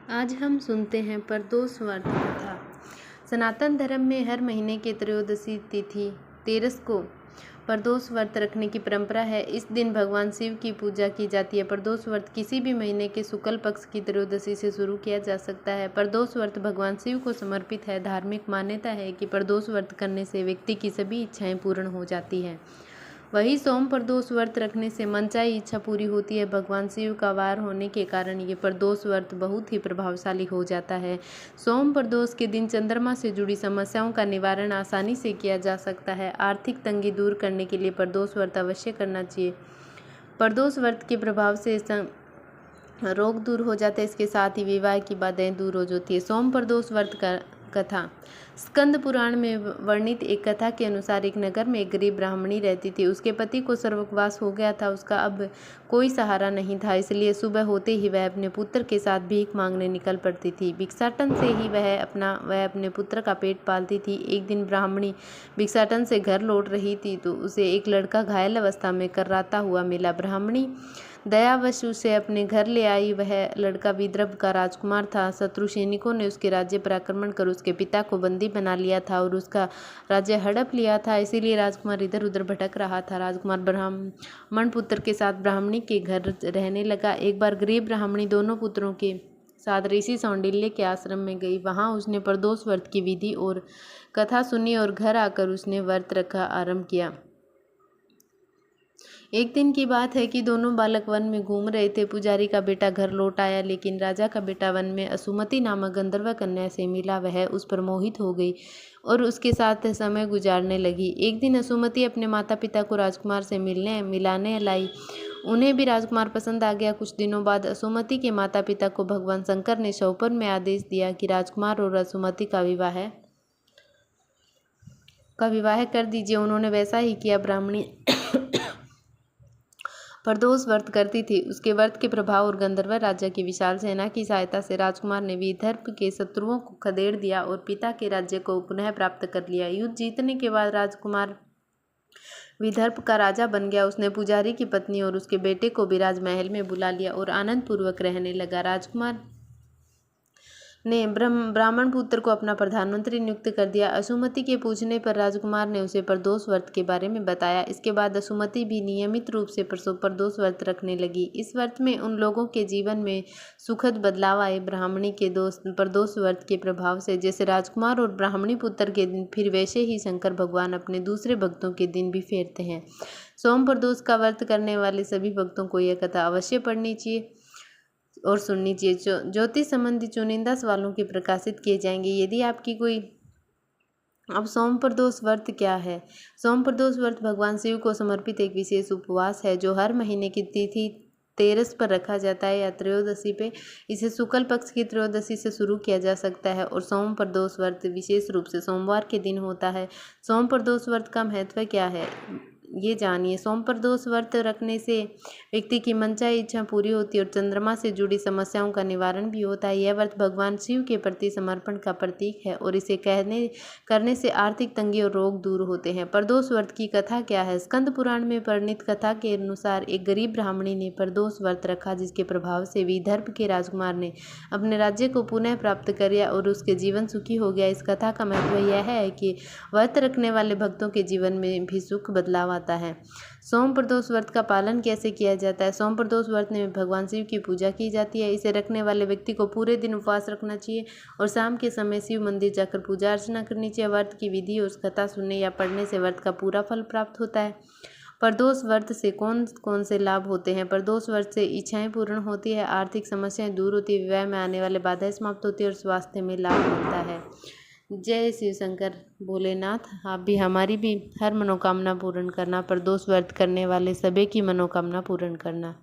आज हम सुनते हैं प्रदोष व्रत कथा। सनातन धर्म में हर महीने की त्रयोदशी तिथि तेरस को प्रदोष व्रत रखने की परंपरा है। इस दिन भगवान शिव की पूजा की जाती है। प्रदोष व्रत किसी भी महीने के शुक्ल पक्ष की त्रयोदशी से शुरू किया जा सकता है। प्रदोष व्रत भगवान शिव को समर्पित है। धार्मिक मान्यता है कि प्रदोष व्रत करने से व्यक्ति की सभी इच्छाएं पूर्ण हो जाती हैं। वही सोम प्रदोष व्रत रखने से मनचाही इच्छा पूरी होती है। भगवान शिव का वार होने के कारण ये प्रदोष व्रत बहुत ही प्रभावशाली हो जाता है। सोम प्रदोष के दिन चंद्रमा से जुड़ी समस्याओं का निवारण आसानी से किया जा सकता है। आर्थिक तंगी दूर करने के लिए प्रदोष व्रत अवश्य करना चाहिए। प्रदोष व्रत के प्रभाव से रोग दूर हो जाते हैं। इसके साथ ही विवाह की बाधाएं दूर हो जाती है। सोम प्रदोष व्रत का कथा। स्कंद पुराण में वर्णित एक कथा के अनुसार एक नगर में एक गरीब ब्राह्मणी रहती थी। उसके पति को स्वर्गवास हो गया था। उसका अब कोई सहारा नहीं था, इसलिए सुबह होते ही वह अपने पुत्र के साथ भीख मांगने निकल पड़ती थी। भिक्षाटन से ही वह अपने पुत्र का पेट पालती थी। एक दिन ब्राह्मणी भिक्षाटन से घर लौट रही थी तो उसे एक लड़का घायल अवस्था में कर्राता हुआ मिला। ब्राह्मणी दयावश उसे अपने घर ले आई। वह लड़का विदर्भ का राजकुमार था। शत्रु सैनिकों ने उसके राज्य पर आक्रमण कर उसके पिता को बंदी बना लिया था और उसका राज्य हड़प लिया था। इसीलिए राजकुमार इधर उधर भटक रहा था। राजकुमार ब्राह्मण पुत्र के साथ ब्राह्मणी के घर रहने लगा। एक बार गरीब ब्राह्मणी दोनों पुत्रों के साथ ऋषि सौंडिल्य के आश्रम में गई। वहां उसने प्रदोष व्रत की विधि और कथा सुनी और घर आकर उसने व्रत रखा आरंभ किया। एक दिन की बात है कि दोनों बालक वन में घूम रहे थे। पुजारी का बेटा घर लौट आया, लेकिन राजा का बेटा वन में असुमति नामक गंधर्व कन्या से मिला। वह उस पर मोहित हो गई और उसके साथ समय गुजारने लगी। एक दिन असुमति अपने माता पिता को राजकुमार से मिलाने लाई। उन्हें भी राजकुमार पसंद आ गया। कुछ दिनों बाद असुमति के माता पिता को भगवान शंकर ने स्वप्न में आदेश दिया कि राजकुमार और असुमति का विवाह कर दीजिए। उन्होंने वैसा ही किया। ब्राह्मणी प्रदोष व्रत करती थी। उसके व्रत के प्रभाव और गंधर्व राजा की विशाल सेना की सहायता से राजकुमार ने विदर्भ के शत्रुओं को खदेड़ दिया और पिता के राज्य को पुनः प्राप्त कर लिया। युद्ध जीतने के बाद राजकुमार विदर्भ का राजा बन गया। उसने पुजारी की पत्नी और उसके बेटे को भी राजमहल में बुला लिया और आनंद पूर्वक रहने लगा। राजकुमार ने ब्राह्मण पुत्र को अपना प्रधानमंत्री नियुक्त कर दिया। असुमति के पूछने पर राजकुमार ने उसे प्रदोष व्रत के बारे में बताया। इसके बाद असुमति भी नियमित रूप से प्रदोष व्रत रखने लगी। इस व्रत में उन लोगों के जीवन में सुखद बदलाव आए। ब्राह्मणी के प्रदोष व्रत के प्रभाव से जैसे राजकुमार और ब्राह्मणी पुत्र के दिन, फिर वैसे ही शंकर भगवान अपने दूसरे भक्तों के दिन भी फेरते हैं। सोम प्रदोष का व्रत करने वाले सभी भक्तों को यह कथा अवश्य पढ़नी चाहिए और सुननी चाहिए। ज्योतिष संबंधी चुनिंदा सवालों के प्रकाशित किए जाएंगे। यदि आपकी कोई अब सोम प्रदोष व्रत क्या है? सोम प्रदोष व्रत भगवान शिव को समर्पित एक विशेष उपवास है जो हर महीने की तिथि तेरस पर रखा जाता है या त्रयोदशी पे। इसे शुक्ल पक्ष की त्रयोदशी से शुरू किया जा सकता है और सोम प्रदोष व्रत विशेष रूप से सोमवार के दिन होता है। सोम प्रदोष व्रत का महत्व क्या है ये जानिए। सोम प्रदोष व्रत रखने से व्यक्ति की मनचाही इच्छा पूरी होती है और चंद्रमा से जुड़ी समस्याओं का निवारण भी होता है। यह व्रत भगवान शिव के प्रति समर्पण का प्रतीक है और इसे करने से आर्थिक तंगी और रोग दूर होते हैं। प्रदोष व्रत की कथा क्या है? स्कंद पुराण में वर्णित कथा के अनुसार एक गरीब ब्राह्मणी ने प्रदोष व्रत रखा, जिसके प्रभाव से विदर्भ के राजकुमार ने अपने राज्य को पुनः प्राप्त कर लिया और उसके जीवन सुखी हो गया। इस कथा का महत्व यह है कि व्रत रखने वाले भक्तों के जीवन में भी सुख बदलाव आता है। सोम प्रदोष व्रत का पालन कैसे किया जाता है? सोम प्रदोष व्रत में भगवान शिव की पूजा की जाती है। इसे रखने वाले व्यक्ति को पूरे दिन उपवास रखना चाहिए और शाम के समय शिव मंदिर जाकर पूजा अर्चना करनी चाहिए। व्रत की विधि और उसकी कथा सुनने या पढ़ने से व्रत का पूरा फल प्राप्त होता है। प्रदोष व्रत से कौन कौन से लाभ होते हैं? प्रदोष व्रत से इच्छाएं पूर्ण होती है, आर्थिक समस्याएं दूर होती है, विवाह में आने वाले बाधाएं समाप्त होती है और स्वास्थ्य में लाभ मिलता है। जय शिव शंकर भोलेनाथ। आप भी हमारी भी हर मनोकामना पूर्ण करना। प्रदोष व्रत करने वाले सभी की मनोकामना पूर्ण करना।